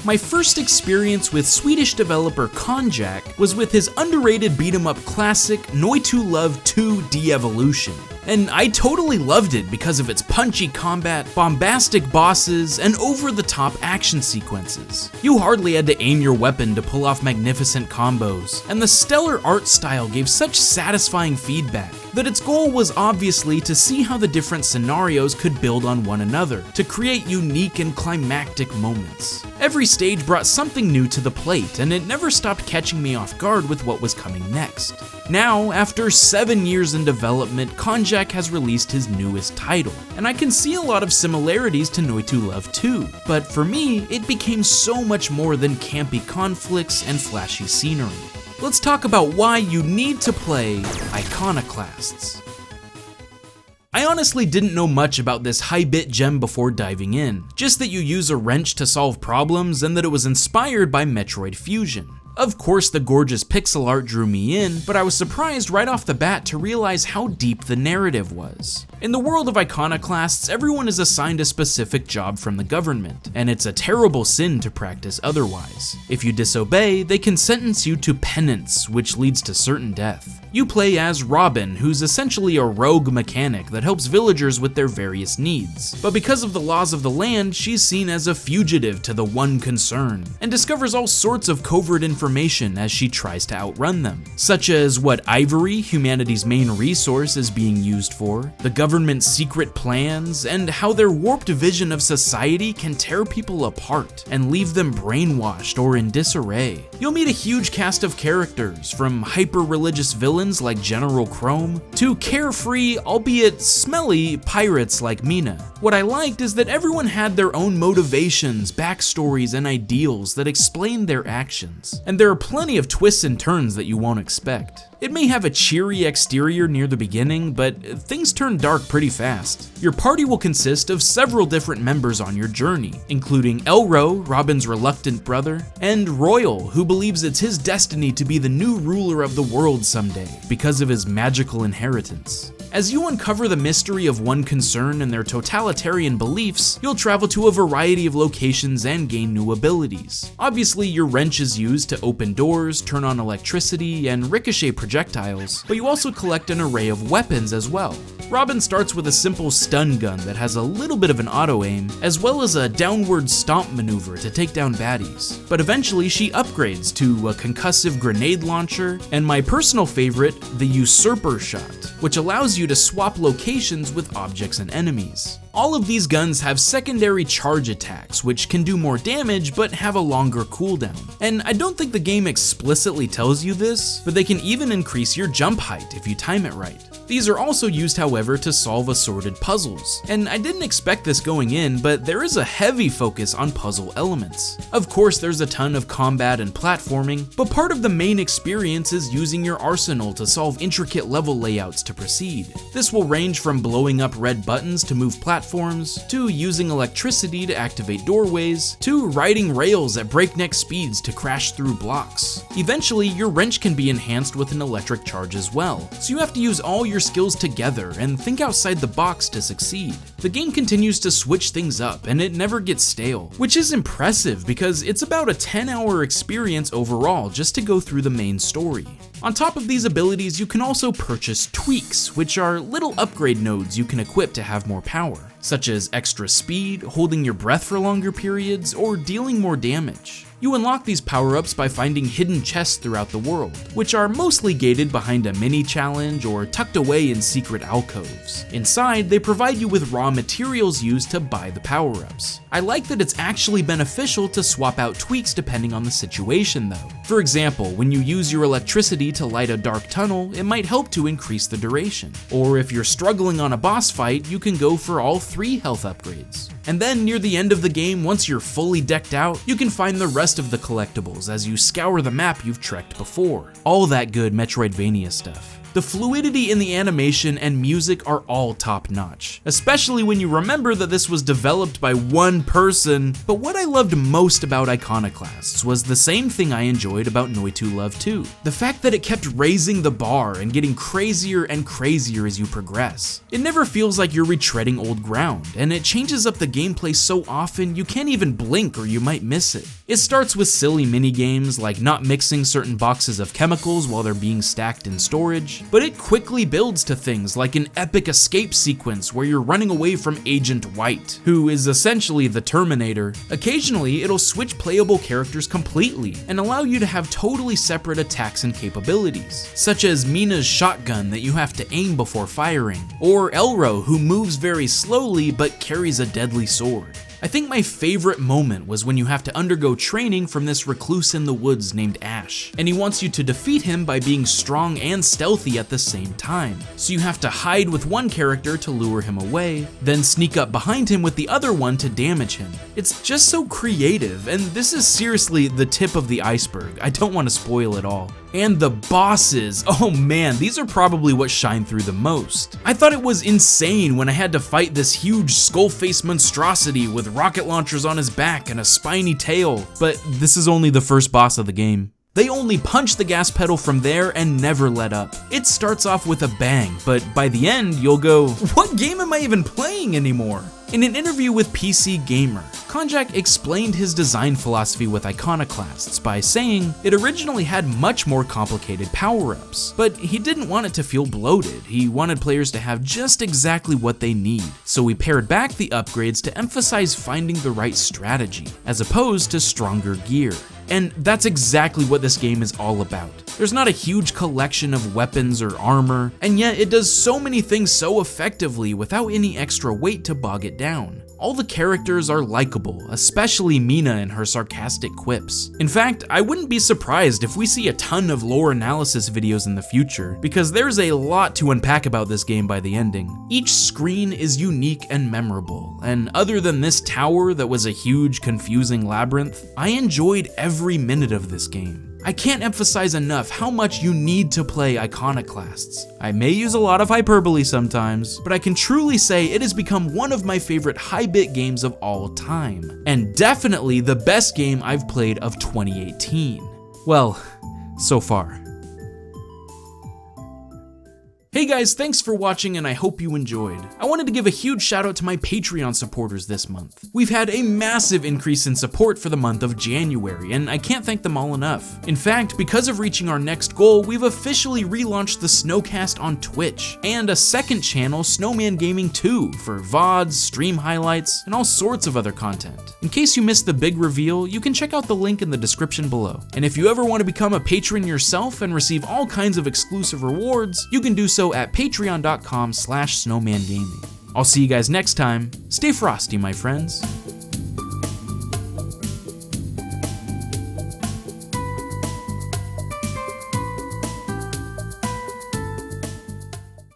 My first experience with Swedish developer Konjak was with his underrated beat-em-up classic Noi 2 Love 2 De-Evolution. And I totally loved it because of its punchy combat, bombastic bosses, and over-the-top action sequences. You hardly had to aim your weapon to pull off magnificent combos, and the stellar art style gave such satisfying feedback that its goal was obviously to see how the different scenarios could build on one another, to create unique and climactic moments. Every stage brought something new to the plate, and it never stopped catching me off guard with what was coming next. Now, after 7 years in development, Konjak has released his newest title, and I can see a lot of similarities to Noi 2 Love 2, but for me, it became so much more than campy conflicts and flashy scenery. Let's talk about why you need to play Iconoclasts. I honestly didn't know much about this high-bit gem before diving in, just that you use a wrench to solve problems and that it was inspired by Metroid Fusion. Of course, the gorgeous pixel art drew me in, but I was surprised right off the bat to realize how deep the narrative was. In the world of Iconoclasts, everyone is assigned a specific job from the government, and it's a terrible sin to practice otherwise. If you disobey, they can sentence you to penance, which leads to certain death. You play as Robin, who's essentially a rogue mechanic that helps villagers with their various needs. But because of the laws of the land, she's seen as a fugitive to the one concern, and discovers all sorts of covert information as she tries to outrun them, such as what ivory, humanity's main resource, is being used for, the government's secret plans, and how their warped vision of society can tear people apart and leave them brainwashed or in disarray. You'll meet a huge cast of characters, from hyper-religious villains like General Chrome, to carefree, albeit smelly, pirates like Mina. What I liked is that everyone had their own motivations, backstories, and ideals that explained their actions, and there are plenty of twists and turns that you won't expect. It may have a cheery exterior near the beginning, but things turn dark pretty fast. Your party will consist of several different members on your journey, including Elro, Robin's reluctant brother, and Royal, who believes it's his destiny to be the new ruler of the world someday, because of his magical inheritance. As you uncover the mystery of one concern and their totalitarian beliefs, you'll travel to a variety of locations and gain new abilities. Obviously, your wrench is used to open doors, turn on electricity, and ricochet projectiles, but you also collect an array of weapons as well. Robin starts with a simple stun gun that has a little bit of an auto-aim, as well as a downward stomp maneuver to take down baddies. But eventually she upgrades to a concussive grenade launcher, and my personal favorite, the Usurper Shot, which allows you to swap locations with objects and enemies. All of these guns have secondary charge attacks, which can do more damage but have a longer cooldown. And I don't think the game explicitly tells you this, but they can even increase your jump height if you time it right. These are also used, however, to solve assorted puzzles. And I didn't expect this going in, but there is a heavy focus on puzzle elements. Of course, there's a ton of combat and platforming, but part of the main experience is using your arsenal to solve intricate level layouts to proceed. This will range from blowing up red buttons to move platforms, to using electricity to activate doorways, to riding rails at breakneck speeds to crash through blocks. Eventually, your wrench can be enhanced with an electric charge as well, so you have to use all your skills together and think outside the box to succeed. The game continues to switch things up and it never gets stale, which is impressive because it's about a 10-hour experience overall just to go through the main story. On top of these abilities, you can also purchase tweaks, which are little upgrade nodes you can equip to have more power, such as extra speed, holding your breath for longer periods, or dealing more damage. You unlock these power-ups by finding hidden chests throughout the world, which are mostly gated behind a mini-challenge or tucked away in secret alcoves. Inside, they provide you with raw materials used to buy the power-ups. I like that it's actually beneficial to swap out tweaks depending on the situation though. For example, when you use your electricity to light a dark tunnel, it might help to increase the duration. Or if you're struggling on a boss fight, you can go for all 3 health upgrades. And then near the end of the game, once you're fully decked out, you can find the rest of the collectibles as you scour the map you've trekked before. All that good Metroidvania stuff. The fluidity in the animation and music are all top-notch, especially when you remember that this was developed by one person. But what I loved most about Iconoclasts was the same thing I enjoyed about Noi 2 Love 2. The fact that it kept raising the bar and getting crazier and crazier as you progress. It never feels like you're retreading old ground, and it changes up the gameplay so often you can't even blink or you might miss it. It starts with silly mini-games like not mixing certain boxes of chemicals while they're being stacked in storage, but it quickly builds to things like an epic escape sequence where you're running away from Agent White, who is essentially the Terminator. Occasionally, it'll switch playable characters completely and allow you to have totally separate attacks and capabilities, such as Mina's shotgun that you have to aim before firing, or Elro, who moves very slowly but carries a deadly sword. I think my favorite moment was when you have to undergo training from this recluse in the woods named Ash, and he wants you to defeat him by being strong and stealthy at the same time. So you have to hide with one character to lure him away, then sneak up behind him with the other one to damage him. It's just so creative, and this is seriously the tip of the iceberg. I don't want to spoil it all. And the bosses, oh man, these are probably what shine through the most. I thought it was insane when I had to fight this huge skull-faced monstrosity with rocket launchers on his back and a spiny tail, but this is only the first boss of the game. They only punch the gas pedal from there and never let up. It starts off with a bang, but by the end, you'll go, what game am I even playing anymore? In an interview with PC Gamer, Konjak explained his design philosophy with Iconoclasts by saying it originally had much more complicated power-ups, but he didn't want it to feel bloated. He wanted players to have just exactly what they need, so he pared back the upgrades to emphasize finding the right strategy, as opposed to stronger gear. And that's exactly what this game is all about. There's not a huge collection of weapons or armor, and yet it does so many things so effectively without any extra weight to bog it down. All the characters are likable, especially Mina and her sarcastic quips. In fact, I wouldn't be surprised if we see a ton of lore analysis videos in the future, because there's a lot to unpack about this game by the ending. Each screen is unique and memorable, and other than this tower that was a huge, confusing labyrinth, I enjoyed every minute of this game. I can't emphasize enough how much you need to play Iconoclasts. I may use a lot of hyperbole sometimes, but I can truly say it has become one of my favorite high-bit games of all time, and definitely the best game I've played of 2018. Well, so far. Hey guys, thanks for watching and I hope you enjoyed. I wanted to give a huge shout out to my Patreon supporters this month. We've had a massive increase in support for the month of January, and I can't thank them all enough. In fact, because of reaching our next goal, we've officially relaunched the Snowcast on Twitch, and a second channel, Snowman Gaming 2, for VODs, stream highlights, and all sorts of other content. In case you missed the big reveal, you can check out the link in the description below. And if you ever want to become a patron yourself and receive all kinds of exclusive rewards, you can do so at patreon.com/snowmangaming. I'll see you guys next time. Stay frosty, my friends.